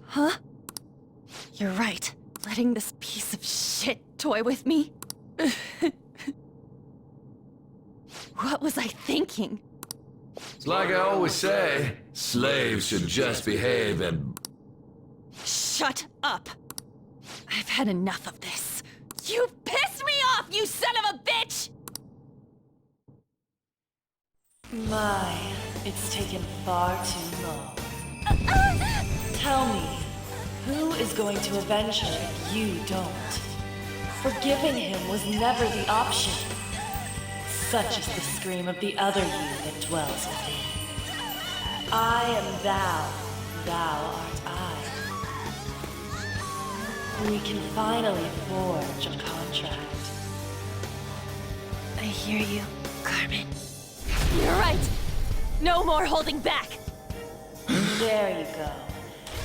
Huh? You're right. Letting this piece of shit toy with me? What was I thinking? It's like I always say, slaves should just behave and... Shut up! I've had enough of this. You pissed me off, you son of a bitch! My, it's taken far too long. Tell me, who is going to avenge her if you don't? Forgiving him was never the option. Such is the scream of the other you that dwells within. I am thou, thou art I. We can finally forge a contract. I hear you, Carmen. You're right! No more holding back! There you go.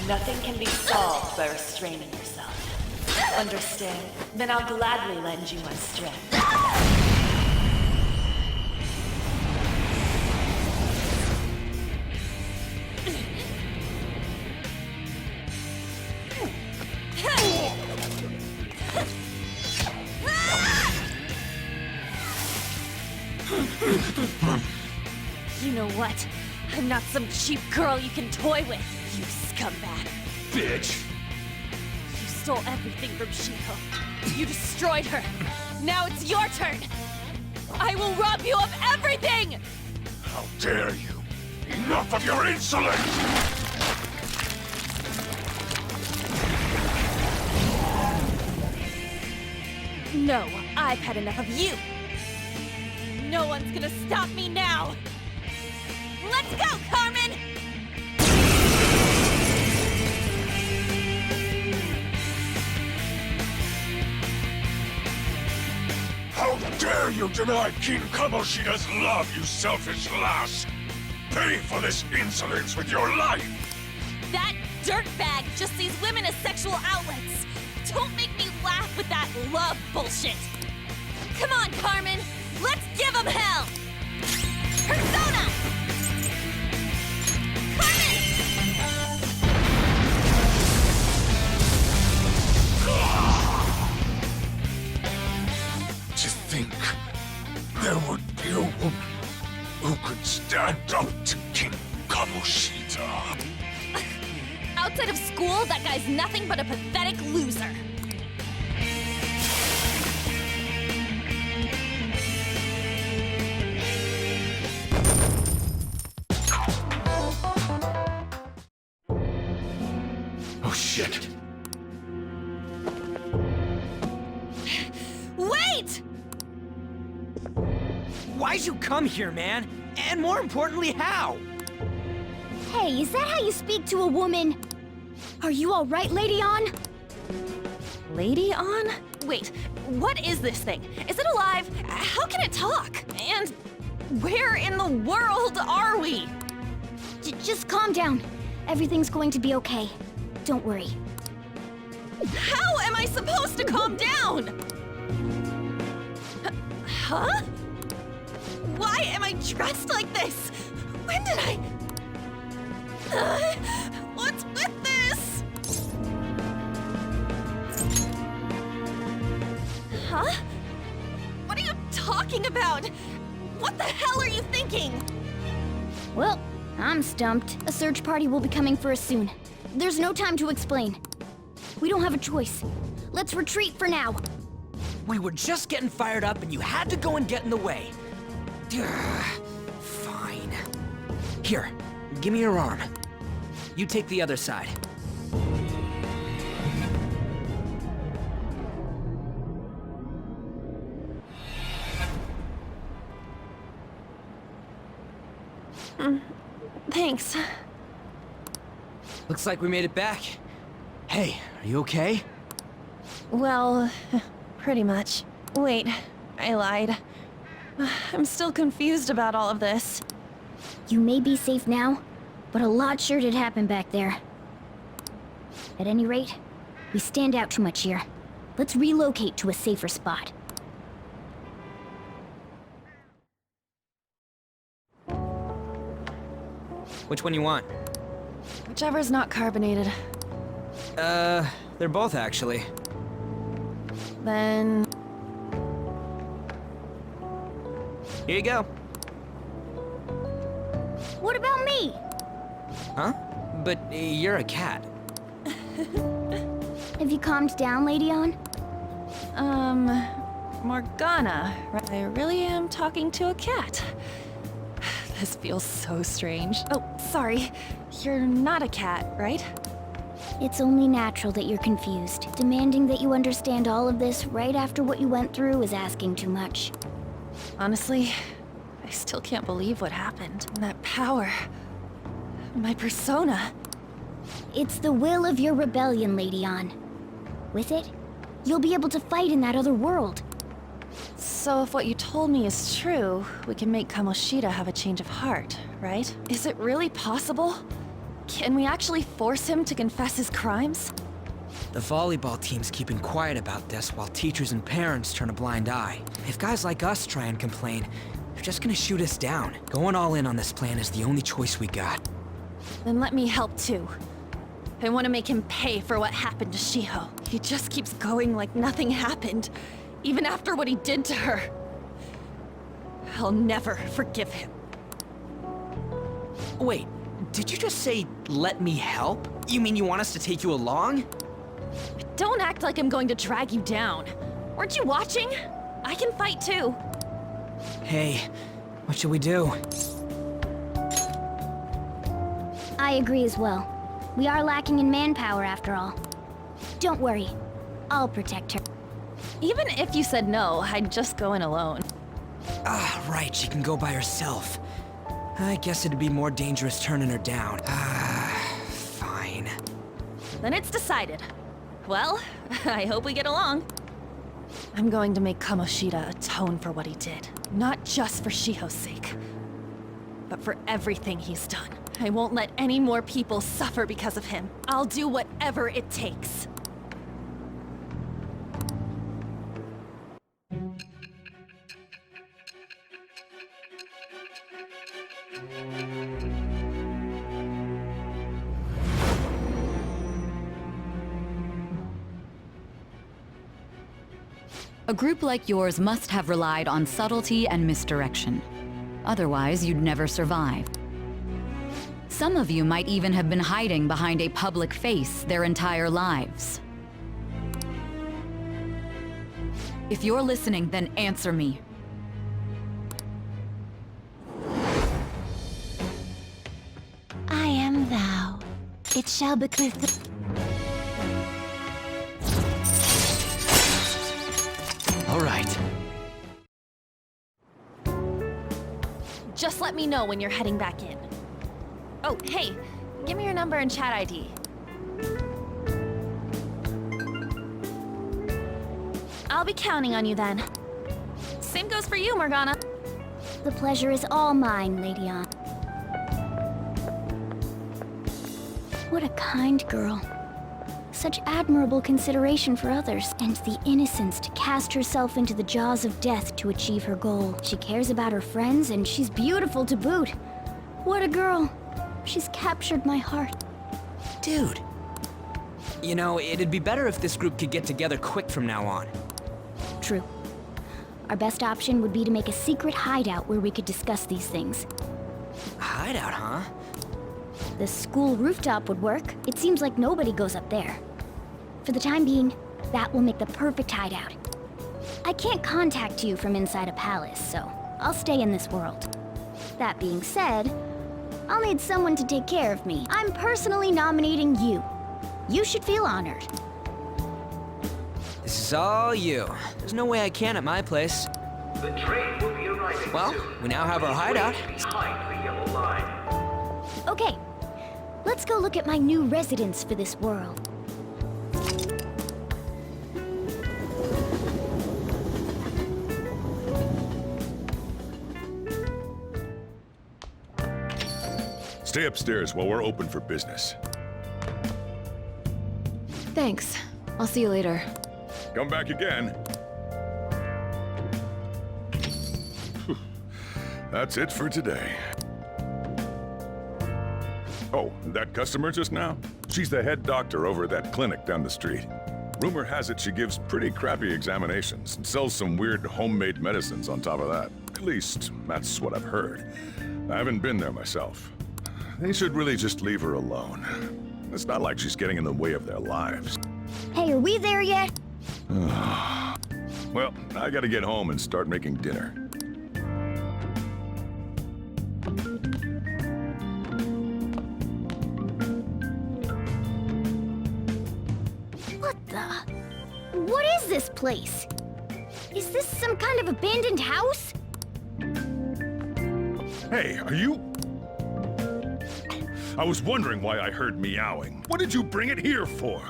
Nothing can be solved by restraining yourself. Understand? Then I'll gladly lend you my strength. You know what? I'm not some cheap girl you can toy with, you scumbag. Bitch! You stole everything from Shiko. You destroyed her. Now it's your turn. I will rob you of everything! How dare you! Enough of your insolence! No, I've had enough of you. No one's gonna stop me now. Let's go, Carmen! How dare you deny King Kamoshida's love, you selfish lass! Pay for this insolence with your life! That dirtbag just sees women as sexual outlets. Don't make me laugh with that love bullshit. Come on, Carmen. Let's give him hell. Persona! Carmen! To think there would be a woman who could stand up to King Kamoshida. Outside of school, that guy's nothing but a pathetic loser. Oh shit! Wait! Why'd you come here, man? And more importantly, how? Hey, is that how you speak to a woman? Are you all right, Lady On? Lady On? Wait, what is this thing? Is it alive? How can it talk? And where in the world are we? Just calm down. Everything's going to be okay. Don't worry. How am I supposed to calm down? Huh? Why am I dressed like this? When did I... what's with this? Huh? What are you talking about? What the hell are you thinking? Well, I'm stumped. A search party will be coming for us soon. There's no time to explain. We don't have a choice. Let's retreat for now. We were just getting fired up and you had to go and get in the way. Fine. Here, give me your arm. You take the other side. Thanks. Looks like we made it back. Hey, are you okay? Well, pretty much. Wait, I lied. I'm still confused about all of this. You may be safe now, but a lot sure did happen back there. At any rate, we stand out too much here. Let's relocate to a safer spot. Which one you want? Whichever's not carbonated. They're both actually. Then... Here you go. What about me? Huh? But you're a cat. Have you calmed down, Lady On? Morgana, I really am talking to a cat. This feels so strange. Oh, sorry. You're not a cat, right? It's only natural that you're confused. Demanding that you understand all of this right after what you went through is asking too much. Honestly, I still can't believe what happened. That power. My persona. It's the will of your rebellion, Lady On. With it, you'll be able to fight in that other world. So if what you told me is true, we can make Kamoshida have a change of heart, right? Is it really possible? Can we actually force him to confess his crimes? The volleyball team's keeping quiet about this while teachers and parents turn a blind eye. If guys like us try and complain, they're just gonna shoot us down. Going all in on this plan is the only choice we got. Then let me help too. I want to make him pay for what happened to Shiho. He just keeps going like nothing happened, even after what he did to her. I'll never forgive him. Wait, did you just say, let me help? You mean you want us to take you along? Don't act like I'm going to drag you down. Weren't you watching? I can fight too. Hey, what should we do? I agree as well. We are lacking in manpower after all. Don't worry. I'll protect her. Even if you said no, I'd just go in alone. Ah, right, she can go by herself. I guess it'd be more dangerous turning her down. Fine. Then it's decided. Well, I hope we get along. I'm going to make Kamoshida atone for what he did. Not just for Shiho's sake, but for everything he's done. I won't let any more people suffer because of him. I'll do whatever it takes. A group like yours must have relied on subtlety and misdirection. Otherwise, you'd never survive. Some of you might even have been hiding behind a public face their entire lives. If you're listening, then answer me. I am thou. It shall bequeath the... All right. Just let me know when you're heading back in. Oh, hey, give me your number and chat ID. I'll be counting on you then. Same goes for you, Morgana. The pleasure is all mine, Lady Anne. What a kind girl. Such admirable consideration for others, and the innocence to cast herself into the jaws of death to achieve her goal. She cares about her friends, and she's beautiful to boot. What a girl. She's captured my heart. Dude. You know, it'd be better if this group could get together quick from now on. True. Our best option would be to make a secret hideout where we could discuss these things. A hideout, huh? The school rooftop would work. It seems like nobody goes up there. For the time being, that will make the perfect hideout. I can't contact you from inside a palace, so I'll stay in this world. That being said, I'll need someone to take care of me. I'm personally nominating you. You should feel honored. This is all you. There's no way I can at my place. The train will be arriving well, soon. We now have our hideout. Behind the yellow line. Okay, let's go look at my new residence for this world. Stay upstairs while we're open for business. Thanks. I'll see you later. Come back again. That's it for today. Oh, that customer just now? She's the head doctor over at that clinic down the street. Rumor has it she gives pretty crappy examinations and sells some weird homemade medicines on top of that. At least, that's what I've heard. I haven't been there myself. They should really just leave her alone. It's not like she's getting in the way of their lives. Hey, are we there yet? Well, I gotta get home and start making dinner. What the? What is this place? Is this some kind of abandoned house? Hey, are you... I was wondering why I heard meowing. What did you bring it here for?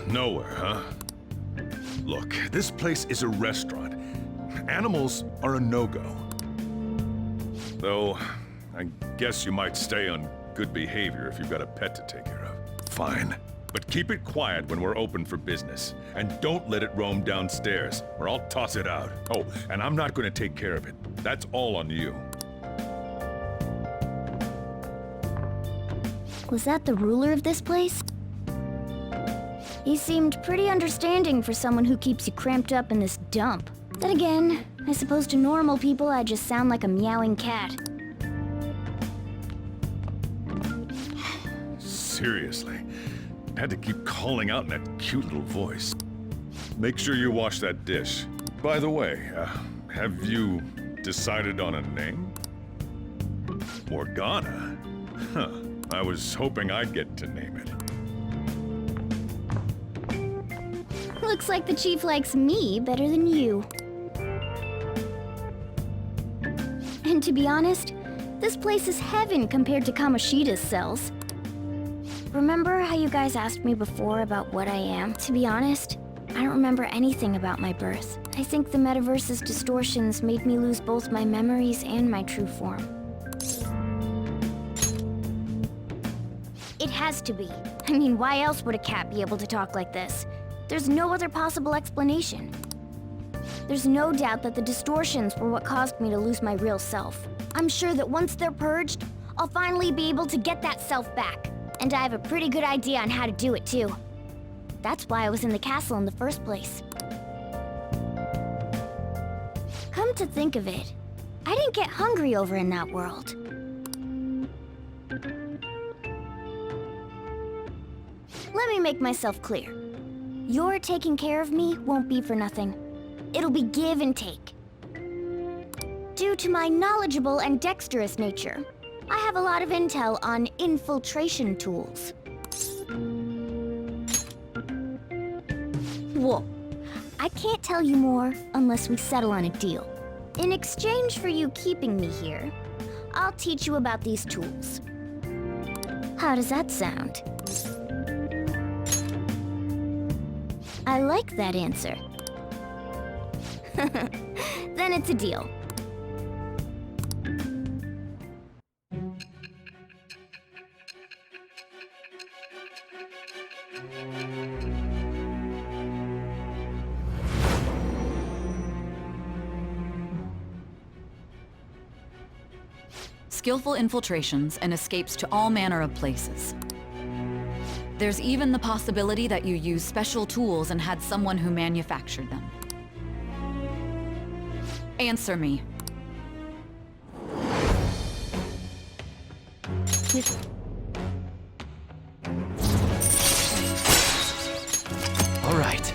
Nowhere, huh? Look, this place is a restaurant. Animals are a no-go. Though, I guess you might stay on good behavior if you've got a pet to take care of. Fine. But keep it quiet when we're open for business. And don't let it roam downstairs, or I'll toss it out. Oh, and I'm not going to take care of it. That's all on you. Was that the ruler of this place? He seemed pretty understanding for someone who keeps you cramped up in this dump. Then again, I suppose to normal people I just sound like a meowing cat. Seriously, I had to keep calling out in that cute little voice. Make sure you wash that dish. By the way, have you decided on a name? Morgana? Huh. I was hoping I'd get to name it. Looks like the chief likes me better than you. And to be honest, this place is heaven compared to Kamoshida's cells. Remember how you guys asked me before about what I am? To be honest, I don't remember anything about my birth. I think the metaverse's distortions made me lose both my memories and my true form. It has to be. I mean, why else would a cat be able to talk like this? There's no other possible explanation. There's no doubt that the distortions were what caused me to lose my real self. I'm sure that once they're purged, I'll finally be able to get that self back. And I have a pretty good idea on how to do it, too. That's why I was in the castle in the first place. Come to think of it, I didn't get hungry over in that world. Let me make myself clear. Your taking care of me won't be for nothing. It'll be give and take. Due to my knowledgeable and dexterous nature, I have a lot of intel on infiltration tools. Whoa. I can't tell you more unless we settle on a deal. In exchange for you keeping me here, I'll teach you about these tools. How does that sound? I like that answer. Then it's a deal. Skillful infiltrations and escapes to all manner of places. There's even the possibility that you used special tools and had someone who manufactured them. Answer me. All right.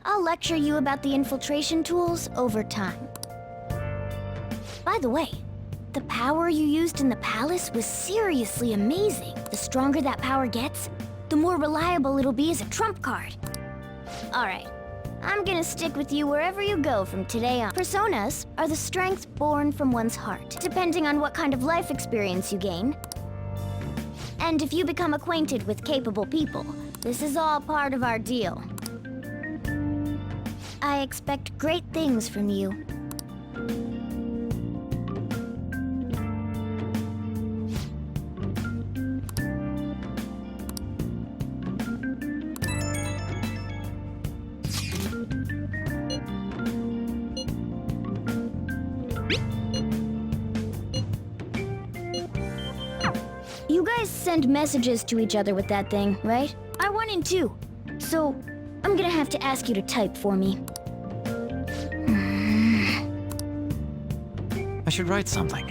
I'll lecture you about the infiltration tools over time. By the way, the power you used in the palace was seriously amazing. The stronger that power gets, the more reliable it'll be as a trump card. Alright, I'm gonna stick with you wherever you go from today on. Personas are the strength born from one's heart, depending on what kind of life experience you gain. And if you become acquainted with capable people, this is all part of our deal. I expect great things from you. You guys send messages to each other with that thing, right? I want in too. So, I'm gonna have to ask you to type for me. I should write something.